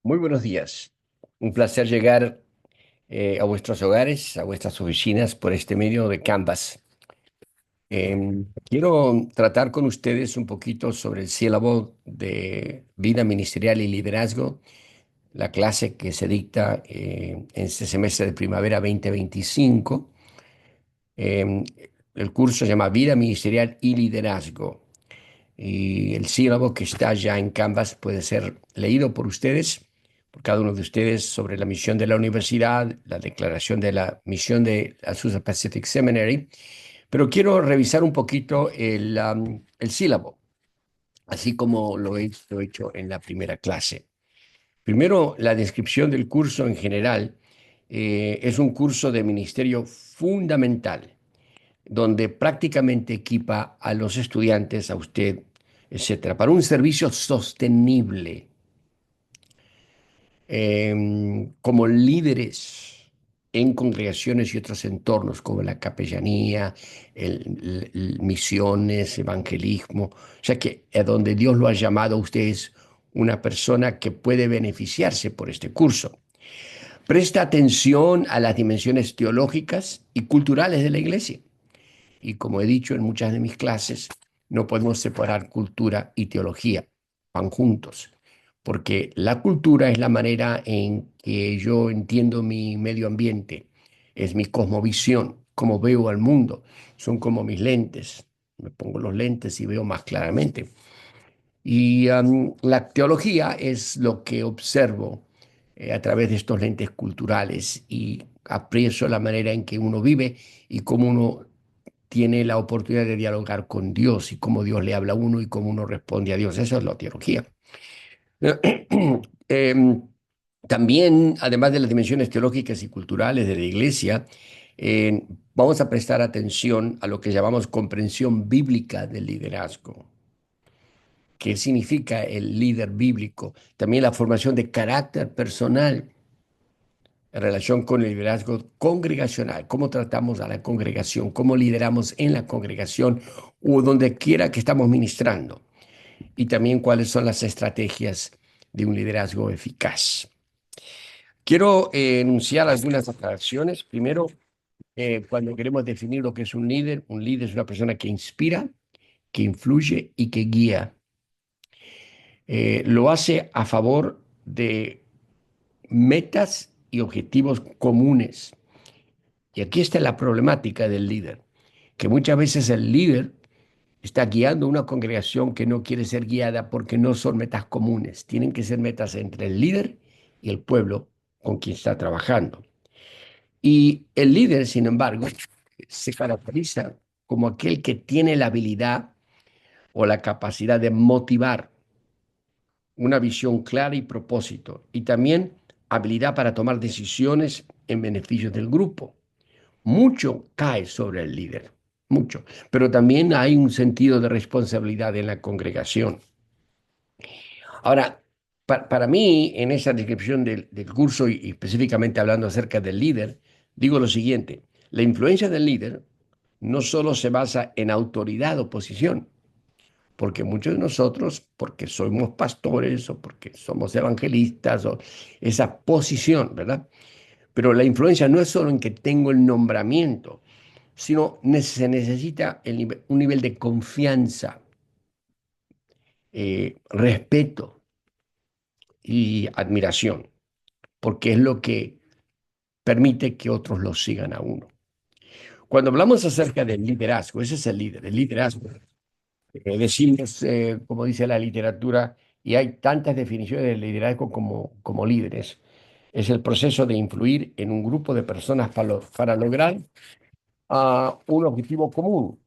Muy buenos días. Un placer llegar a vuestros hogares, a vuestras oficinas por este medio de Canvas. Quiero tratar con ustedes un poquito sobre el sílabo de vida ministerial y liderazgo, la clase que se dicta en este semestre de primavera 2025. Em, el curso se llama Vida Ministerial y Liderazgo. Y el sílabo que está ya en Canvas puede ser leído por ustedes, por cada uno de ustedes, sobre la misión de la universidad, la declaración de la misión de Azusa Pacific Seminary. Pero quiero revisar un poquito el sílabo, así como lo he hecho en la primera clase. Primero, la descripción del curso en general. Es un curso de ministerio fundamental donde prácticamente equipa a los estudiantes, a usted, etcétera, para un servicio sostenible como líderes en congregaciones y otros entornos, como la capellanía, misiones, evangelismo. O sea que a donde Dios lo ha llamado a usted es una persona que puede beneficiarse por este curso. Presta atención a las dimensiones teológicas y culturales de la iglesia. Y como he dicho en muchas de mis clases, no podemos separar cultura y teología, van juntos, porque la cultura es la manera en que yo entiendo mi medio ambiente, es mi cosmovisión, cómo veo al mundo, son como mis lentes, me pongo los lentes y veo más claramente. Y la teología es lo que observo a través de estos lentes culturales y aprecio la manera en que uno vive y cómo uno tiene la oportunidad de dialogar con Dios y cómo Dios le habla a uno y cómo uno responde a Dios. Eso es la teología. Em, También, además de las dimensiones teológicas y culturales de la iglesia, eh, vamos a prestar atención a lo que llamamos comprensión bíblica del liderazgo. ¿Qué significa el líder bíblico? También la formación de carácter personal en relación con el liderazgo congregacional, cómo tratamos a la congregación, cómo lideramos en la congregación o donde quiera que estamos ministrando, y también cuáles son las estrategias de un liderazgo eficaz. Quiero enunciar algunas aclaraciones. Primero, cuando queremos definir lo que es un líder es una persona que inspira, que influye y que guía. Lo hace a favor de metas y objetivos comunes. Y aquí está la problemática del líder, que muchas veces el líder está guiando una congregación que no quiere ser guiada porque no son metas comunes, tienen que ser metas entre el líder y el pueblo con quien está trabajando. Y el líder, sin embargo, se caracteriza como aquel que tiene la habilidad o la capacidad de motivar una visión clara y propósito, y también habilidad para tomar decisiones en beneficio del grupo. Mucho cae sobre el líder, mucho, pero también hay un sentido de responsabilidad en la congregación. Ahora, para mí, en esa descripción del curso y específicamente hablando acerca del líder, digo lo siguiente: la influencia del líder no solo se basa en autoridad o posición, porque muchos de nosotros, porque somos pastores o porque somos evangelistas o esa posición, ¿verdad? Pero la influencia no es solo en que tengo el nombramiento, sino se necesita un nivel de confianza, respeto y admiración, porque es lo que permite que otros lo sigan a uno. Cuando hablamos acerca del liderazgo, ese es el líder, el liderazgo. Decimos, como dice la literatura, y hay tantas definiciones del liderazgo como líderes, es el proceso de influir en un grupo de personas para lograr un objetivo común,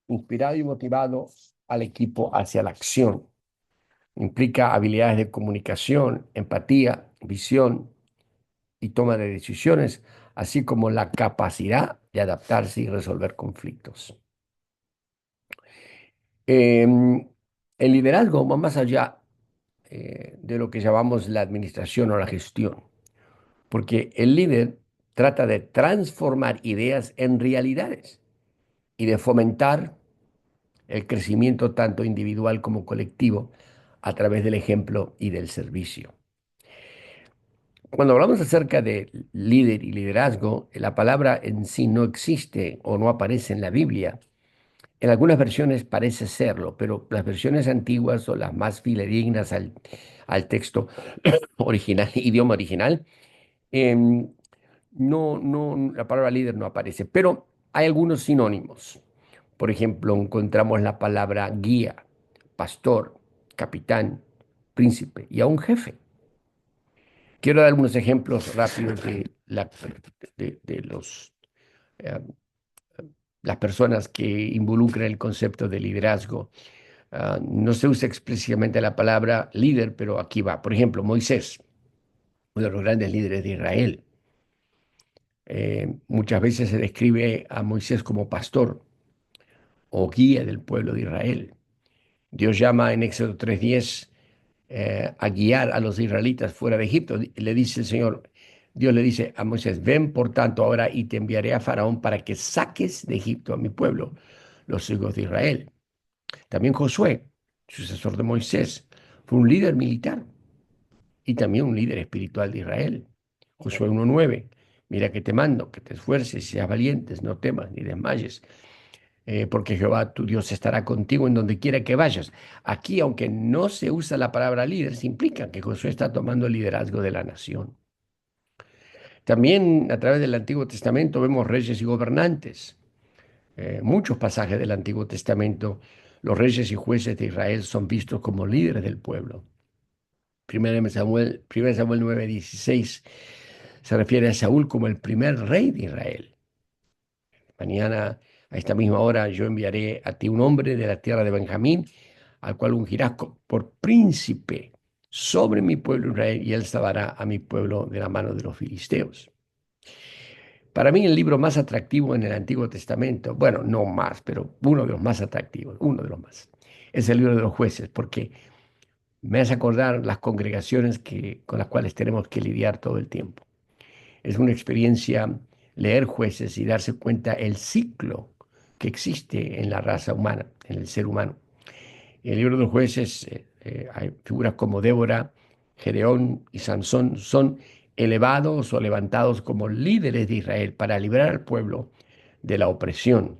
inspirado y motivado al equipo hacia la acción. Implica habilidades de comunicación, empatía, visión y toma de decisiones, así como la capacidad de adaptarse y resolver conflictos. El liderazgo va más allá de lo que llamamos la administración o la gestión, porque el líder trata de transformar ideas en realidades y de fomentar el crecimiento tanto individual como colectivo a través del ejemplo y del servicio. Cuando hablamos acerca de líder y liderazgo, la palabra en sí no existe o no aparece en la Biblia. En algunas versiones parece serlo, pero las versiones antiguas o las más fidedignas al texto original, idioma original, em, la palabra líder no aparece, pero hay algunos sinónimos. Por ejemplo, encontramos la palabra guía, pastor, capitán, príncipe y aún jefe. Quiero dar algunos ejemplos rápidos de eh, las personas que involucran el concepto de liderazgo. No se usa explícitamente la palabra líder, pero aquí va. Por ejemplo, Moisés, uno de los grandes líderes de Israel. Muchas veces se describe a Moisés como pastor o guía del pueblo de Israel. Dios llama en Éxodo 3:10 a guiar a los israelitas fuera de Egipto. Le dice el Señor, Dios le dice a Moisés, ven por tanto ahora y te enviaré a Faraón para que saques de Egipto a mi pueblo, los hijos de Israel. También Josué, sucesor de Moisés, fue un líder militar y también un líder espiritual de Israel. Josué 1:9, mira que te mando, que te esfuerces y seas valientes, no temas ni desmayes, porque Jehová tu Dios estará contigo en donde quiera que vayas. Aquí, aunque no se usa la palabra líder, se implica que Josué está tomando el liderazgo de la nación. También a través del Antiguo Testamento vemos reyes y gobernantes. Muchos pasajes del Antiguo Testamento, los reyes y jueces de Israel son vistos como líderes del pueblo. 1 Samuel 9:16 se refiere a Saúl como el primer rey de Israel. Mañana, a esta misma hora, yo enviaré a ti un hombre de la tierra de Benjamín, al cual ungirás por príncipe sobre mi pueblo Israel, y él salvará a mi pueblo de la mano de los filisteos. Para mí, el libro más atractivo en el Antiguo Testamento, bueno, no más, pero uno de los más atractivos, uno de los más, es el libro de los jueces, porque me hace acordar las congregaciones con las cuales tenemos que lidiar todo el tiempo. Es una experiencia leer jueces y darse cuenta el ciclo que existe en la raza humana, en el ser humano. En el libro de los jueces hay figuras como Débora, Gedeón y Sansón son elevados o levantados como líderes de Israel para liberar al pueblo de la opresión.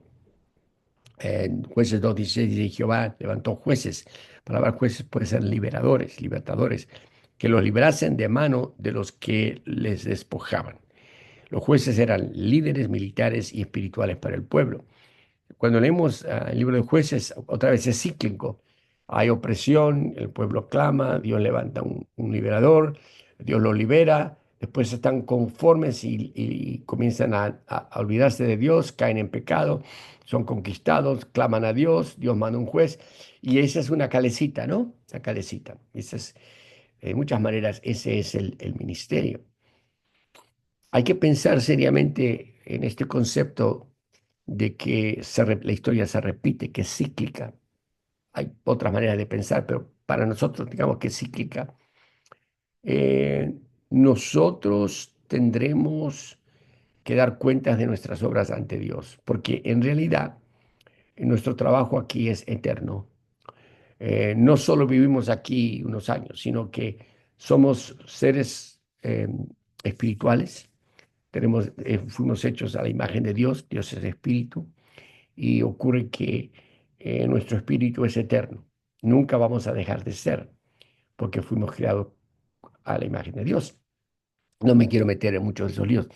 En Jueces 2:16 dice, Jehová levantó jueces. La palabra jueces puede ser liberadores, libertadores, que los librasen de mano de los que les despojaban. Los jueces eran líderes militares y espirituales para el pueblo. Cuando leemos el libro de jueces, otra vez es cíclico. Hay opresión, el pueblo clama, Dios levanta un liberador, Dios lo libera, después están conformes y comienzan a olvidarse de Dios, caen en pecado, son conquistados, claman a Dios, Dios manda un juez, y esa es una calecita, ¿no? Una calecita. Esa es, de muchas maneras, ese es el ministerio. Hay que pensar seriamente en este concepto de que la historia se repite, que es cíclica. Hay otras maneras de pensar, pero para nosotros, digamos que es cíclica. Eh, Nosotros tendremos que dar cuentas de nuestras obras ante Dios, porque en realidad nuestro trabajo aquí es eterno. No solo vivimos aquí unos años, sino que somos seres espirituales. Fuimos hechos a la imagen de Dios, Dios es espíritu, y ocurre que nuestro espíritu es eterno. Nunca vamos a dejar de ser, porque fuimos creados a la imagen de Dios. No me quiero meter en muchos de esos líos,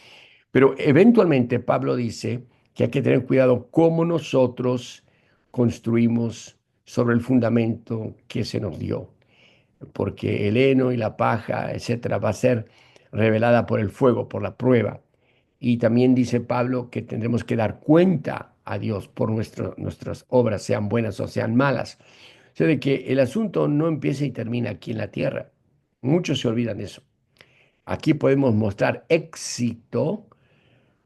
pero eventualmente Pablo dice que hay que tener cuidado cómo nosotros construimos sobre el fundamento que se nos dio, porque el heno y la paja, etcétera, va a ser revelada por el fuego, por la prueba. Y también dice Pablo que tendremos que dar cuenta a Dios por nuestras obras, sean buenas o sean malas. O sea, de que el asunto no empieza y termina aquí en la tierra. Muchos se olvidan de eso. Aquí podemos mostrar éxito,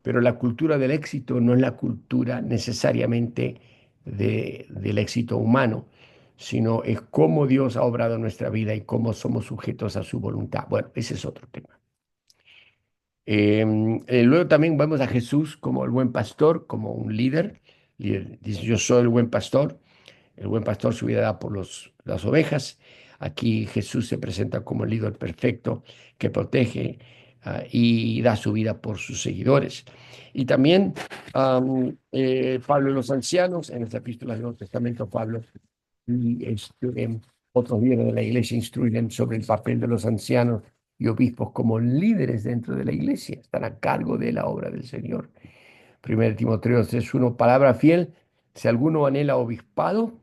pero la cultura del éxito no es la cultura necesariamente del éxito humano, sino es cómo Dios ha obrado en nuestra vida y cómo somos sujetos a su voluntad. Bueno, ese es otro tema. Luego también vemos a Jesús como el buen pastor, como un líder. Dice, yo soy el buen pastor. El buen pastor su vida da por las ovejas. Aquí Jesús se presenta como el líder perfecto que protege. y da su vida por sus seguidores. Y también Pablo y los ancianos, en esta epístola del Nuevo Testamento, Pablo y otros líderes de la iglesia instruyen sobre el papel de los ancianos y obispos como líderes dentro de la iglesia, están a cargo de la obra del Señor. 1 Timoteo 3:1, palabra fiel, si alguno anhela obispado,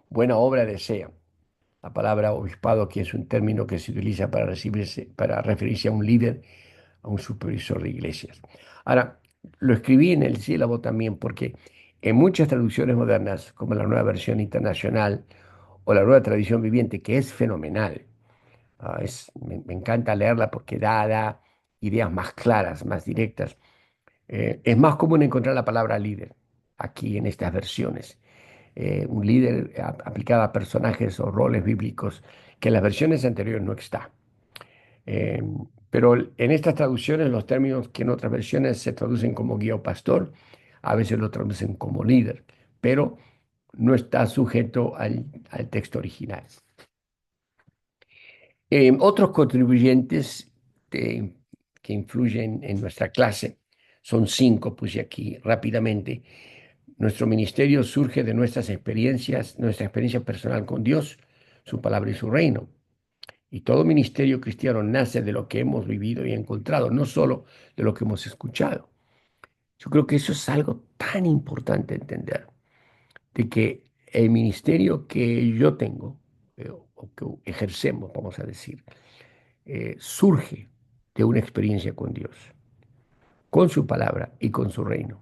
buena obra desea. La palabra obispado aquí es un término que se utiliza para referirse a un líder, a un supervisor de iglesias. Ahora, lo escribí en el sílabo también porque en muchas traducciones modernas, como la Nueva Versión Internacional o la Nueva Tradición Viviente, que es fenomenal, me encanta leerla porque da ideas más claras, más directas. Es más común encontrar la palabra líder aquí en estas versiones. Un líder aplicado a personajes o roles bíblicos que en las versiones anteriores no está. Eh, pero en estas traducciones, los términos que en otras versiones se traducen como guía o pastor, a veces lo traducen como líder, pero no está sujeto al texto original. Otros contribuyentes de- que influyen en nuestra clase son cinco, puse aquí rápidamente. Nuestro ministerio surge de nuestras experiencias, nuestra experiencia personal con Dios, su palabra y su reino. Y todo ministerio cristiano nace de lo que hemos vivido y encontrado, no solo de lo que hemos escuchado. Yo creo que eso es algo tan importante entender, de que el ministerio que yo tengo, o que ejercemos, vamos a decir, surge de una experiencia con Dios, con su palabra y con su reino.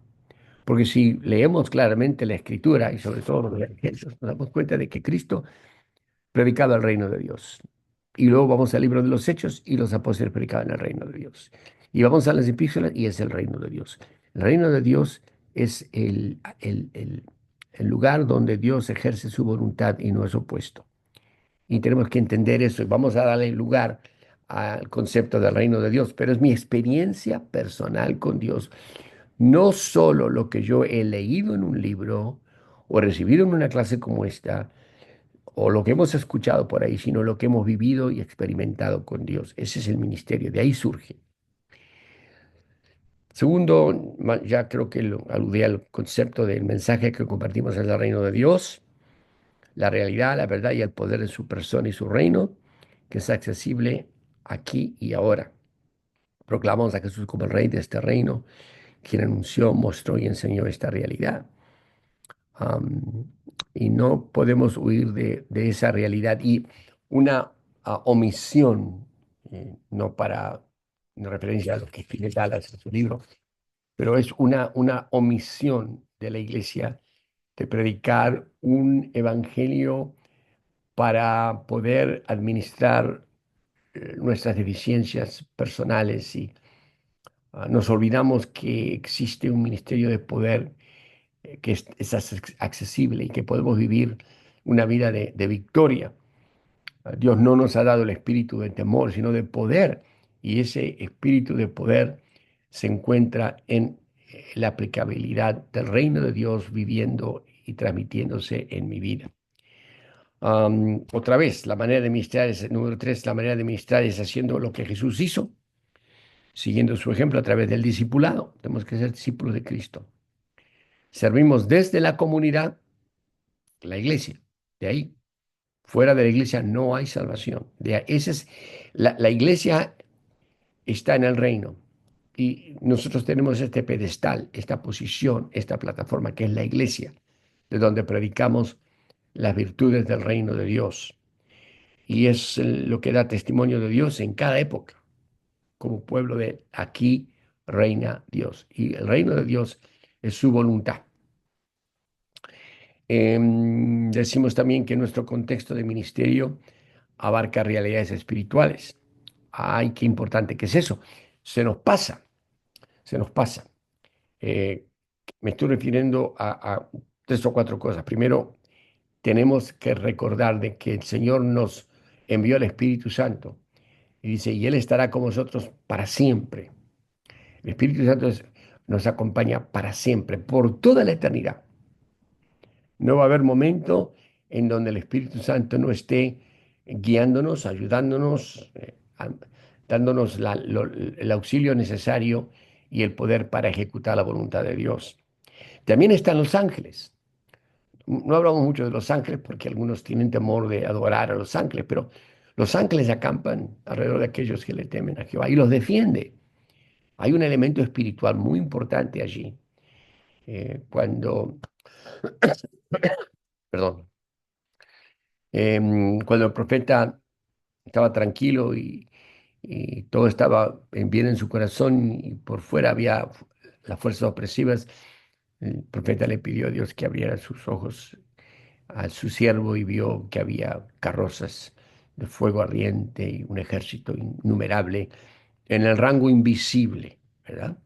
Porque si leemos claramente la Escritura y sobre todo los evangelios, nos damos cuenta de que Cristo predicaba el reino de Dios. Y luego vamos al libro de los Hechos y los apóstoles predicaban el reino de Dios. Y vamos a las epístolas y es el reino de Dios. El reino de Dios es el lugar donde Dios ejerce su voluntad y no es opuesto. Y tenemos que entender eso y vamos a darle lugar al concepto del reino de Dios, pero es mi experiencia personal con Dios, no solo lo que yo he leído en un libro o recibido en una clase como esta, o lo que hemos escuchado por ahí, sino lo que hemos vivido y experimentado con Dios. Ese es el ministerio, de ahí surge. Segundo, ya creo que lo aludí al concepto del mensaje que compartimos en el reino de Dios, la realidad, la verdad y el poder de su persona y su reino, que es accesible aquí y ahora. Proclamamos a Jesús como el rey de este reino, quien anunció, mostró y enseñó esta realidad. Am, y no podemos huir de esa realidad. Y una omisión, no para en referencia a lo que escribe Dallas en su libro, pero es una omisión de la iglesia de predicar un evangelio para poder administrar nuestras deficiencias personales y nos olvidamos que existe un ministerio de poder que es accesible y que podemos vivir una vida de victoria. Dios no nos ha dado el espíritu de temor, sino de poder. Y ese espíritu de poder se encuentra en la aplicabilidad del reino de Dios viviendo y transmitiéndose en mi vida. Otra vez, la manera de ministrar es, número tres, la manera de ministrar es haciendo lo que Jesús hizo, siguiendo su ejemplo a través del discipulado. Tenemos que ser discípulos de Cristo. Servimos desde la comunidad, la iglesia. De ahí, fuera de la iglesia no hay salvación. Esa es, la iglesia está en el reino y nosotros tenemos este pedestal, esta posición, esta plataforma que es la iglesia, de donde predicamos las virtudes del reino de Dios. Y es lo que da testimonio de Dios en cada época, como pueblo de aquí reina Dios. Y el reino de Dios es su voluntad. Decimos también que nuestro contexto de ministerio abarca realidades espirituales. Ay, qué importante que es eso. Se nos pasa, se nos pasa. Eh, Me estoy refiriendo a tres o cuatro cosas. Primero, tenemos que recordar de que el Señor nos envió el Espíritu Santo y dice, y Él estará con nosotros para siempre. El Espíritu Santo nos acompaña para siempre, por toda la eternidad. No va a haber momento en donde el Espíritu Santo no esté guiándonos, ayudándonos, dándonos el auxilio necesario y el poder para ejecutar la voluntad de Dios. También están los ángeles. No hablamos mucho de los ángeles porque algunos tienen temor de adorar a los ángeles, pero los ángeles acampan alrededor de aquellos que le temen a Jehová y los defiende. Hay un elemento espiritual muy importante allí. Cuando, perdón, cuando el profeta estaba tranquilo y todo estaba bien en su corazón y por fuera había las fuerzas opresivas, el profeta le pidió a Dios que abriera sus ojos a su siervo y vio que había carrozas de fuego ardiente y un ejército innumerable en el rango invisible, ¿verdad?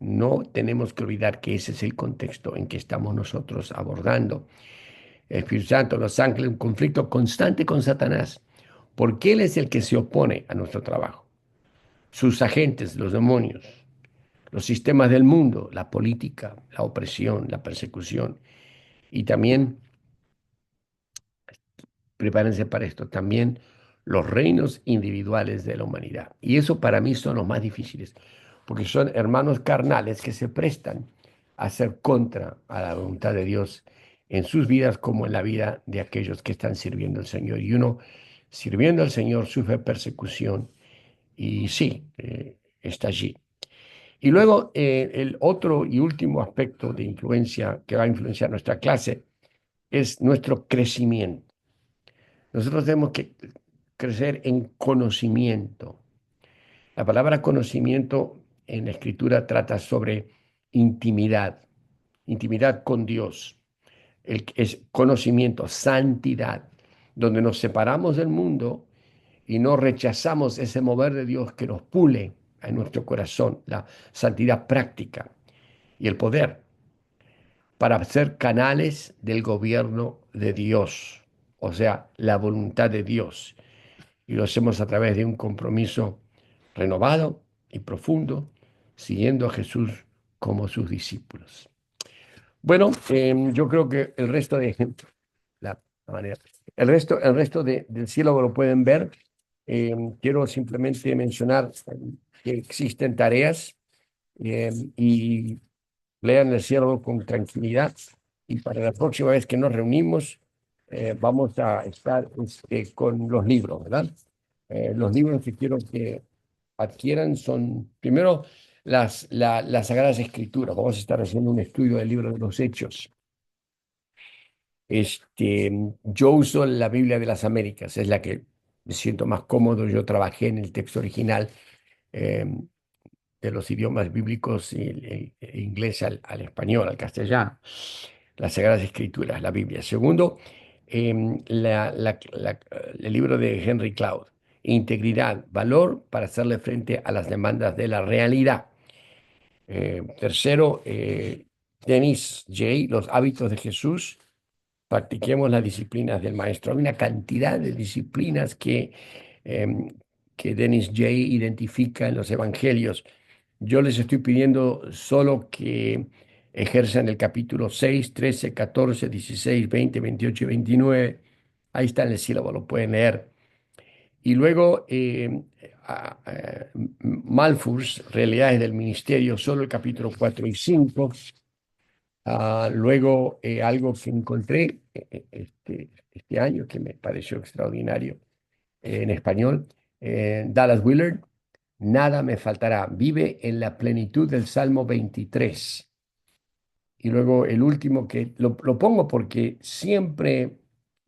No tenemos que olvidar que ese es el contexto en que estamos nosotros abordando. El Espíritu Santo, los ángeles, un conflicto constante con Satanás, porque Él es el que se opone a nuestro trabajo. Sus agentes, los demonios, los sistemas del mundo, la política, la opresión, la persecución y también, prepárense para esto, también los reinos individuales de la humanidad. Y eso para mí son los más difíciles, porque son hermanos carnales que se prestan a ser contra a la voluntad de Dios en sus vidas como en la vida de aquellos que están sirviendo al Señor. Y uno sirviendo al Señor sufre persecución y sí, está allí. Y luego el otro y último aspecto de influencia que va a influenciar nuestra clase es nuestro crecimiento. Nosotros tenemos que crecer en conocimiento. La palabra conocimiento en la escritura trata sobre intimidad, intimidad con Dios. Es conocimiento, santidad, donde nos separamos del mundo y no rechazamos ese mover de Dios que nos pule en nuestro corazón, la santidad práctica y el poder para ser canales del gobierno de Dios, o sea, la voluntad de Dios. Y lo hacemos a través de un compromiso renovado y profundo, siguiendo a Jesús como sus discípulos. Bueno, yo creo que el resto de la manera, del cielo lo pueden ver. Quiero simplemente mencionar que existen tareas y lean el cielo con tranquilidad. Y para la próxima vez que nos reunimos, vamos a estar con los libros, ¿verdad? Los libros que quiero que adquieran son, primero, las Sagradas Escrituras. Vamos a estar haciendo un estudio del libro de los Hechos. Yo uso la Biblia de las Américas, es la que me siento más cómodo. Yo trabajé en el texto original eh, de los idiomas bíblicos, inglés al español, al castellano, las Sagradas Escrituras, la Biblia. Segundo, el libro de Henry Cloud, Integridad, valor para hacerle frente a las demandas de la realidad. Tercero, Dennis J., Los hábitos de Jesús. Practiquemos las disciplinas del maestro. Hay una cantidad de disciplinas em, que Dennis J. identifica en los evangelios. Yo les estoy pidiendo solo que ejerzan el capítulo 6, 13, 14, 16, 20, 28 y 29. Ahí está en el sílabo, lo pueden leer. Y luego Malthus, Realidades del Ministerio, solo el capítulo 4 y 5. Luego, algo que encontré este año que me pareció extraordinario en español, Dallas Willard, Nada me faltará, vive en la plenitud del Salmo 23. Y luego el último que lo pongo porque siempre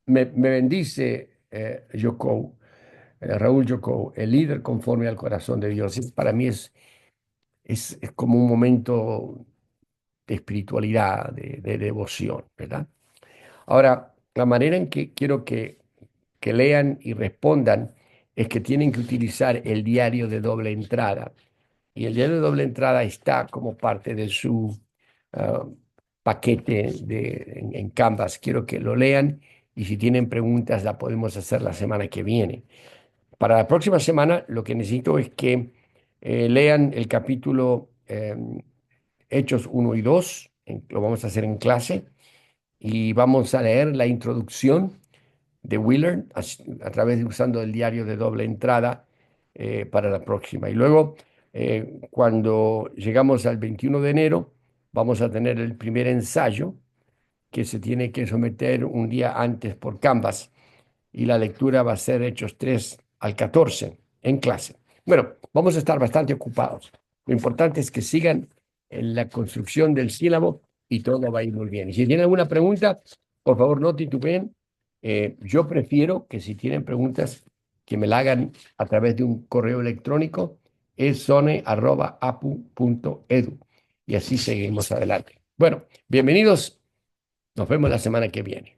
me bendice Raúl Yocó, el líder conforme al corazón de Dios. Para mí es como un momento de espiritualidad, de devoción, ¿verdad? Ahora, la manera en que quiero que lean y respondan es que tienen que utilizar el diario de doble entrada. Y el diario de doble entrada está como parte de su ah, paquete en Canvas. Quiero que lo lean y si tienen preguntas la podemos hacer la semana que viene. Para la próxima semana lo que necesito es que lean el capítulo Hechos 1 y 2. Lo vamos a hacer en clase y vamos a leer la introducción de Willard a través de usando el diario de doble entrada para la próxima. Y luego, cuando llegamos al 21 de enero, vamos a tener el primer ensayo que se tiene que someter un día antes por Canvas y la lectura va a ser Hechos 3 al 14 en clase. Bueno, vamos a estar bastante ocupados. Lo importante es que sigan en la construcción del sílabo y todo va a ir muy bien. Y si tienen alguna pregunta, por favor no titubeen. Yo prefiero que si tienen preguntas, que me la hagan a través de un correo electrónico, es sone@apu.edu. Y así seguimos adelante. Bueno, bienvenidos. Nos vemos la semana que viene.